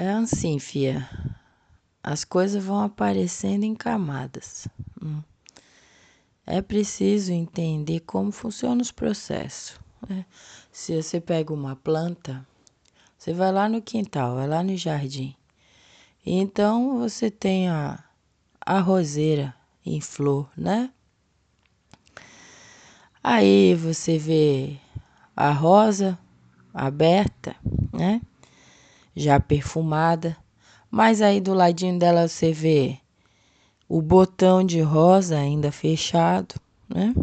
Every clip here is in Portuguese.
É assim, fia. As coisas vão aparecendo em camadas. É preciso entender como funcionam os processos, né? Se você pega uma planta, você vai lá no quintal, vai lá no jardim. Então você tem a roseira em flor, né? Aí você vê a rosa aberta, né? Já perfumada. Mas aí do ladinho dela você vê o botão de rosa ainda fechado, né?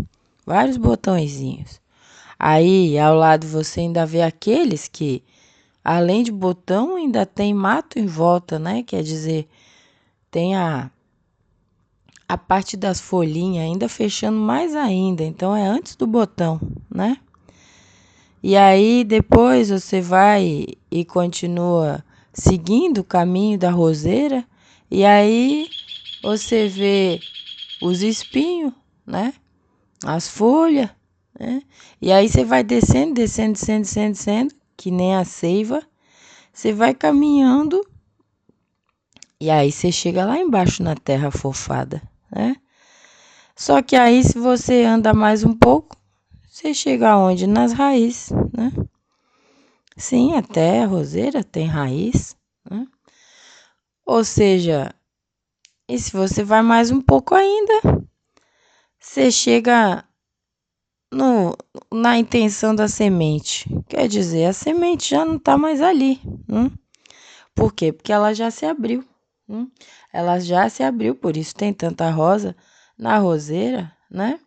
Vários botõezinhos. Aí ao lado você ainda vê aqueles que, além de botão, ainda tem mato em volta, né? Quer dizer, tem a parte das folhinhas ainda fechando mais ainda. Então é antes do botão, né? E aí depois você vai e continua seguindo o caminho da roseira. E aí você vê os espinhos, né? As folhas, né? E aí você vai descendo, descendo, descendo, descendo, descendo, que nem a seiva. Você vai caminhando e aí você chega lá embaixo na terra fofada, né? Só que aí se você anda mais um pouco, você chega aonde? Nas raízes, né? Sim, até a roseira tem raiz, né? Ou seja, e se você vai mais um pouco ainda, você chega no, na intenção da semente. Quer dizer, a semente já não está mais ali. Por quê? Porque ela já se abriu. Ela já se abriu, por isso tem tanta rosa na roseira, né?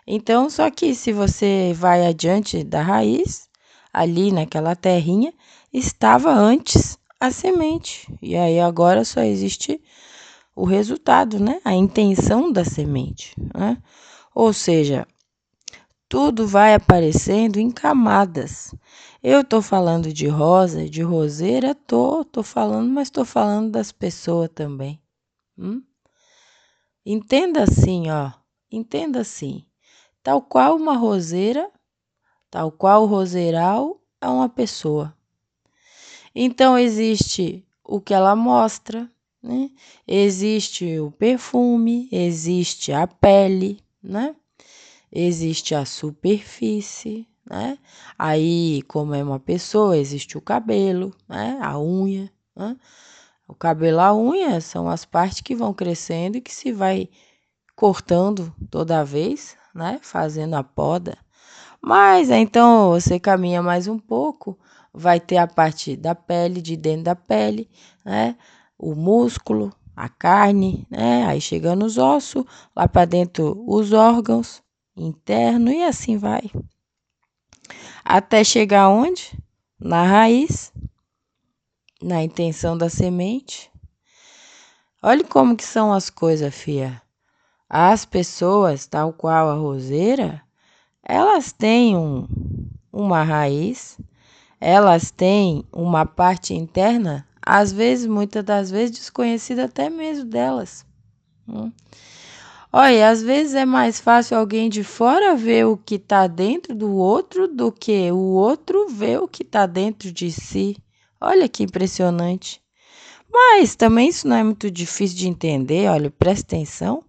Então, só que se você vai adiante da raiz, ali naquela terrinha, estava antes a semente. E aí agora só existe o resultado, né? A intenção da semente, né? Ou seja, tudo vai aparecendo em camadas. Eu tô falando de rosa, de roseira, tô falando, mas tô falando das pessoas também. Entenda assim, ó. Entenda assim. Tal qual uma roseira, tal qual o roseiral é uma pessoa. Então existe o que ela mostra, né? Existe o perfume, existe a pele, né? Existe a superfície, né? Aí, como é uma pessoa, existe o cabelo, né? A unha, né? O cabelo, a unha são as partes que vão crescendo e que se vai cortando toda vez, né? Fazendo a poda. Mas então você caminha mais um pouco, vai ter a parte da pele, de dentro da pele, né? O músculo, a carne, né? Aí chegando os ossos, lá para dentro os órgãos internos e assim vai. Até chegar onde? Na raiz, na intenção da semente. Olha como que são as coisas, fia. As pessoas, tal qual a roseira, elas têm uma raiz, elas têm uma parte interna, às vezes, muitas das vezes, desconhecida até mesmo delas. Olha, às vezes é mais fácil alguém de fora ver o que está dentro do outro do que o outro ver o que está dentro de si. Olha que impressionante. Mas também isso não é muito difícil de entender, olha, presta atenção.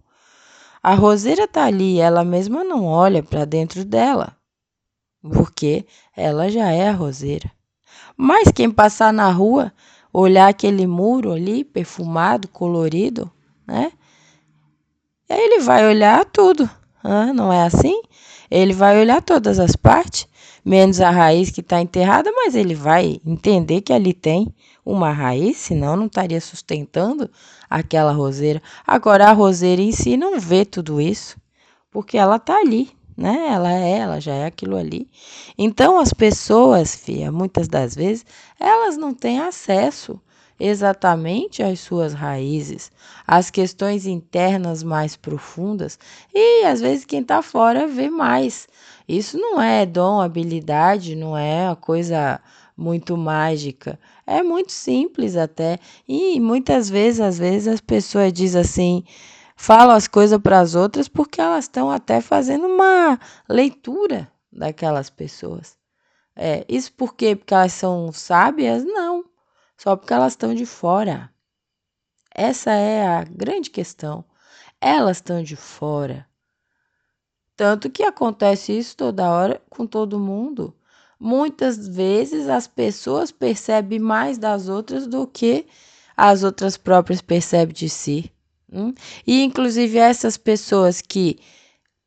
A roseira está ali, ela mesma não olha para dentro dela, porque ela já é a roseira. Mas quem passar na rua, olhar aquele muro ali, perfumado, colorido, né? Ele vai olhar tudo, não é assim? Ele vai olhar todas as partes, menos a raiz que está enterrada, mas ele vai entender que ali tem uma raiz, senão não estaria sustentando aquela roseira. Agora, a roseira em si não vê tudo isso, porque ela está ali, né? Ela já é aquilo ali. Então, as pessoas, fia, muitas das vezes, elas não têm acesso exatamente às suas raízes, às questões internas mais profundas, e às vezes quem está fora vê mais. Isso não é dom, habilidade, não é uma coisa muito mágica. É muito simples até. E muitas vezes, às vezes, as pessoas dizem assim, falam as coisas para as outras porque elas estão até fazendo uma leitura daquelas pessoas. Isso por quê? Porque elas são sábias? Não. só porque elas estão de fora. Essa é a grande questão. Elas estão de fora. Tanto que acontece isso toda hora com todo mundo. Muitas vezes as pessoas percebem mais das outras do que as outras próprias percebem de si. E inclusive essas pessoas que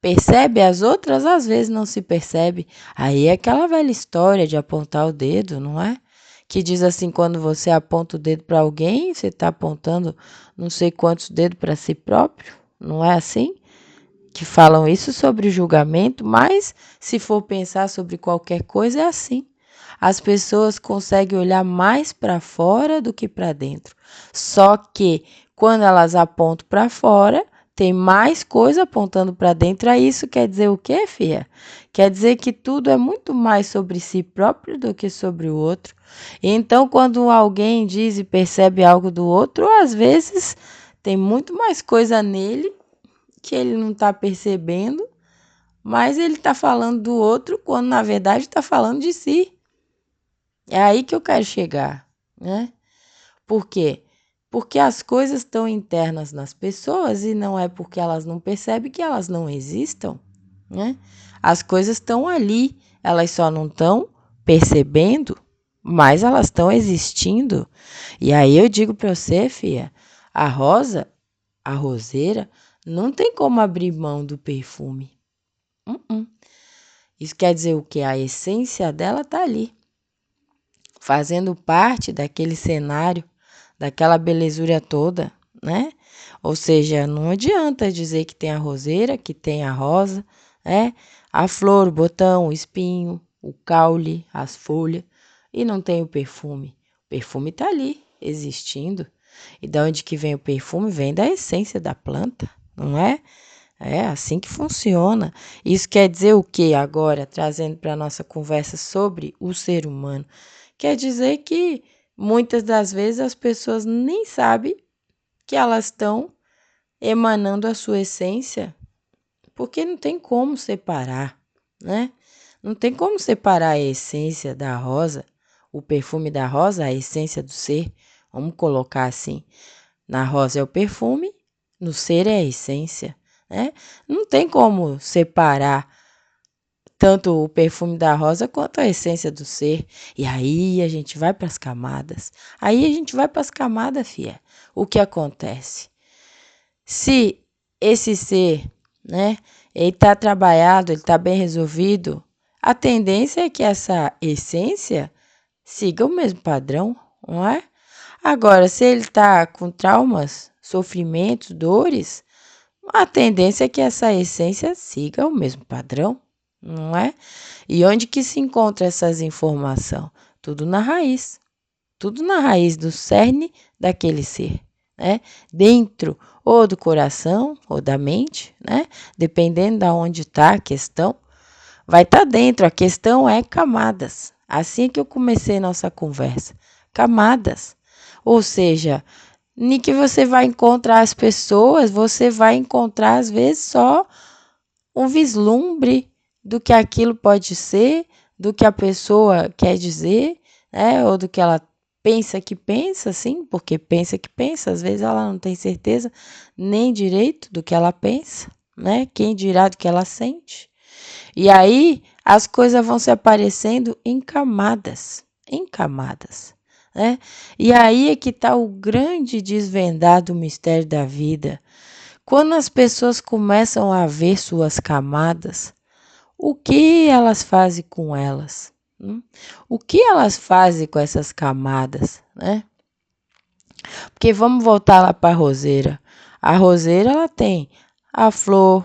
percebem as outras, às vezes não se percebe. Aí é aquela velha história de apontar o dedo, não é? Que diz assim, quando você aponta o dedo para alguém, você está apontando não sei quantos dedos para si próprio, não é assim? Que falam isso sobre julgamento, mas se for pensar sobre qualquer coisa, é assim. As pessoas conseguem olhar mais para fora do que para dentro. Só que quando elas apontam para fora, tem mais coisa apontando para dentro. Aí isso quer dizer o quê, filha? Quer dizer que tudo é muito mais sobre si próprio do que sobre o outro. Então, quando alguém diz e percebe algo do outro, às vezes tem muito mais coisa nele que ele não está percebendo, mas ele está falando do outro quando na verdade está falando de si. É aí que eu quero chegar, né? Por quê? Porque as coisas estão internas nas pessoas e não é porque elas não percebem que elas não existam, né? As coisas estão ali, elas só não estão percebendo, mas elas estão existindo. E aí eu digo para você, filha, a rosa, a roseira, não tem como abrir mão do perfume. Isso quer dizer o quê? A essência dela tá ali, fazendo parte daquele cenário, daquela belezura toda, né? Ou seja, não adianta dizer que tem a roseira, que tem a rosa, né? A flor, o botão, o espinho, o caule, as folhas, e não tem o perfume. O perfume tá ali, existindo. E de onde que vem o perfume? Vem da essência da planta, não é? É assim que funciona. Isso quer dizer o que agora, trazendo para a nossa conversa sobre o ser humano? Quer dizer que muitas das vezes as pessoas nem sabem que elas estão emanando a sua essência, porque não tem como separar, né? Não tem como separar a essência da rosa, o perfume da rosa, a essência do ser. Vamos colocar assim. Na rosa é o perfume, no ser é a essência, né? Não tem como separar tanto o perfume da rosa quanto a essência do ser. E aí a gente vai para as camadas. Aí a gente vai para as camadas, fia. O que acontece? Se esse ser, né, ele está trabalhado, ele está bem resolvido, a tendência é que essa essência siga o mesmo padrão, não é? Agora, se ele está com traumas, sofrimentos, dores, a tendência é que essa essência siga o mesmo padrão, não é? E onde que se encontra essas informações? Tudo na raiz. Tudo na raiz do cerne daquele ser, né? Dentro ou do coração ou da mente, né? Dependendo de onde está a questão, vai estar dentro. A questão é camadas. Assim que eu comecei nossa conversa. Camadas. Ou seja, nem que você vai encontrar as pessoas, você vai encontrar às vezes só um vislumbre do que aquilo pode ser, do que a pessoa quer dizer, né? Ou do que ela pensa, assim, porque pensa que pensa, às vezes ela não tem certeza nem direito do que ela pensa, né? Quem dirá do que ela sente. E aí as coisas vão se aparecendo em camadas, né? E aí é que está o grande desvendar do mistério da vida. Quando as pessoas começam a ver suas camadas, o que elas fazem com elas? O que elas fazem com essas camadas, né? Porque vamos voltar lá para a roseira. A roseira, ela tem a flor,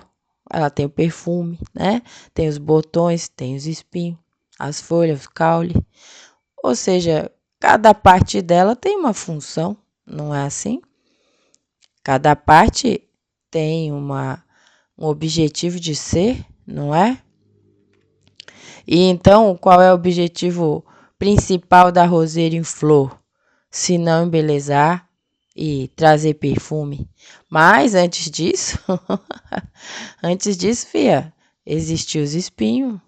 ela tem o perfume, né? Tem os botões, tem os espinhos, as folhas, o caule. Ou seja, cada parte dela tem uma função, não é assim? Cada parte tem um objetivo de ser, não é? E então, qual é o objetivo principal da roseira em flor? Se não embelezar e trazer perfume. Mas antes disso, fia, existia os espinhos,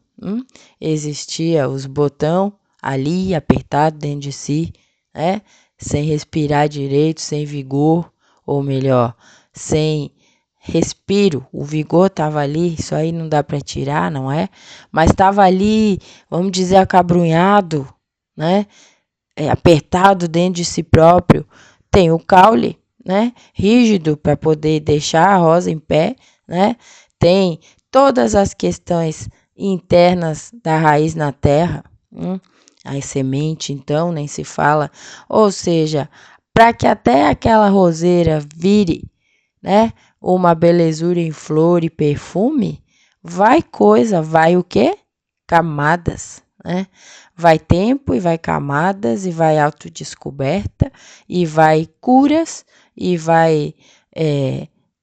existia os botão ali apertado dentro de si, né? sem respirar direito, sem vigor, ou melhor, sem respiro. O vigor estava ali, isso aí não dá para tirar, não é? Mas estava ali, vamos dizer, acabrunhado, né? Apertado dentro de si próprio. Tem o caule, né? Rígido para poder deixar a rosa em pé, né? Tem todas as questões internas da raiz na terra, a semente, então, nem se fala. Ou seja, para que até aquela roseira vire, né, uma belezura em flor e perfume, vai o quê? Camadas, né? Vai tempo e vai camadas e vai autodescoberta e vai curas e vai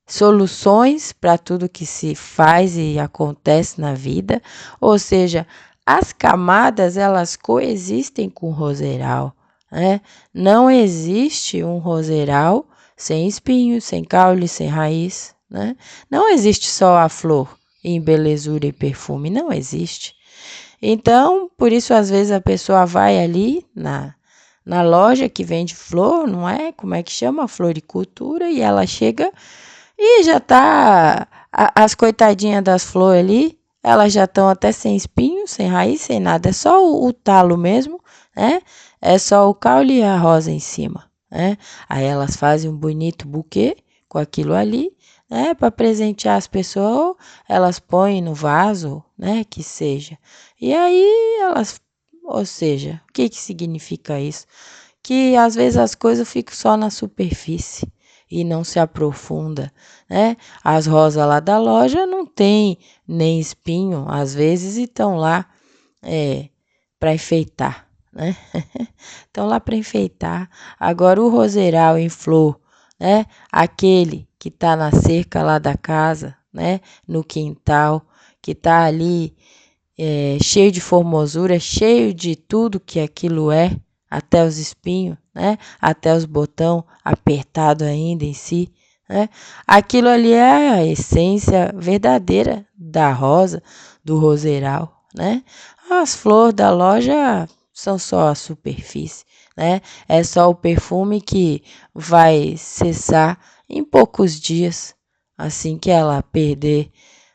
soluções para tudo que se faz e acontece na vida. Ou seja, as camadas elas coexistem com o roseiral, né? Não existe um roseiral sem espinho, sem caule, sem raiz, né? Não existe só a flor em belezura e perfume, não existe. Então, por isso, às vezes, a pessoa vai ali na loja que vende flor, não é? Como é que chama? Floricultura, e ela chega e já tá. As coitadinhas das flores ali, elas já estão até sem espinho, sem raiz, sem nada. É só o talo mesmo, né? É só o caule e a rosa em cima, né? Aí elas fazem um bonito buquê com aquilo ali, né? Para presentear as pessoas, elas põem no vaso, né? Que seja. E aí elas, ou seja, o que significa isso? Que às vezes as coisas ficam só na superfície e não se aprofunda, né? As rosas lá da loja não tem nem espinho, às vezes, e estão lá para enfeitar, né? Estão lá para enfeitar. Agora o roseiral em flor, né? Aquele que está na cerca lá da casa, né? No quintal, que está ali cheio de formosura, cheio de tudo que aquilo até os espinhos, né? Até os botão apertado ainda em si, né? Aquilo ali é a essência verdadeira da rosa, do roseiral, né? As flores da loja são só a superfície, né? É só o perfume que vai cessar em poucos dias, assim que ela perder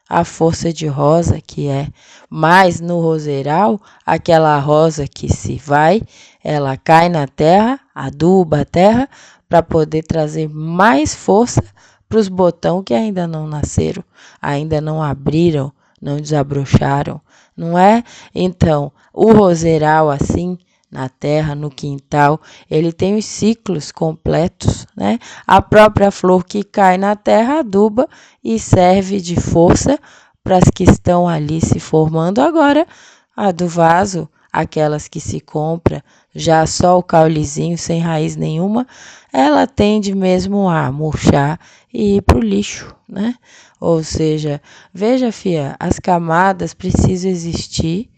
a força de rosa que é. Mas no roseiral, aquela rosa que se vai, ela cai na terra, aduba a terra, para poder trazer mais força para os botões que ainda não nasceram, ainda não abriram, não desabrocharam, não é? Então, o roseiral assim, na terra, no quintal, ele tem os ciclos completos, né? A própria flor que cai na terra aduba e serve de força para as que estão ali se formando agora. A do vaso, aquelas que se compra já só o caulezinho sem raiz nenhuma, ela tende mesmo a murchar e ir para o lixo, né? Ou seja, veja, fia, as camadas precisam existir,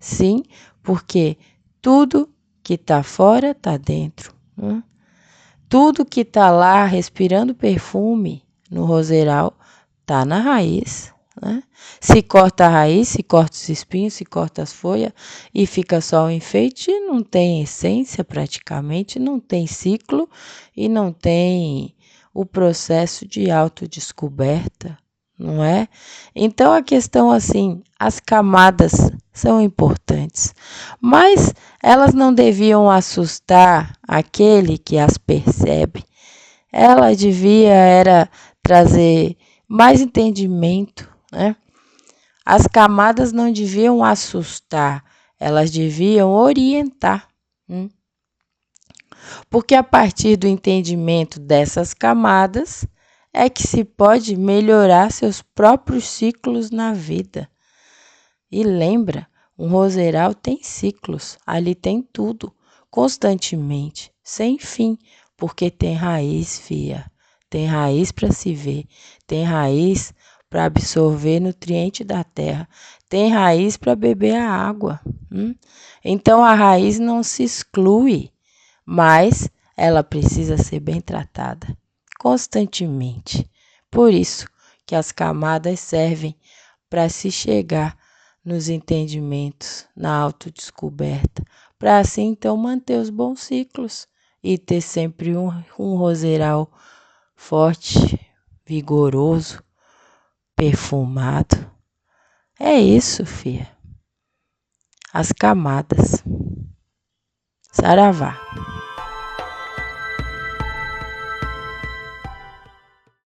sim, porque tudo que está fora está dentro, né? Tudo que está lá respirando perfume no roseiral está na raiz, né? Se corta a raiz, se corta os espinhos, se corta as folhas e fica só o enfeite, não tem essência praticamente, não tem ciclo e não tem o processo de autodescoberta, não é? Então a questão assim, as camadas são importantes, mas elas não deviam assustar aquele que as percebe. Ela devia era trazer mais entendimento, né? As camadas não deviam assustar, elas deviam orientar. Porque a partir do entendimento dessas camadas é que se pode melhorar seus próprios ciclos na vida. E lembra, um roseiral tem ciclos, ali tem tudo, constantemente, sem fim, porque tem raiz, fia. Tem raiz para se ver, tem raiz para absorver nutriente da terra, tem raiz para beber a água. Então a raiz não se exclui, mas ela precisa ser bem tratada constantemente. Por isso que as camadas servem para se chegar nos entendimentos, na autodescoberta, para assim então manter os bons ciclos e ter sempre um roseiral forte, vigoroso, perfumado. É isso, filha. As camadas. Saravá.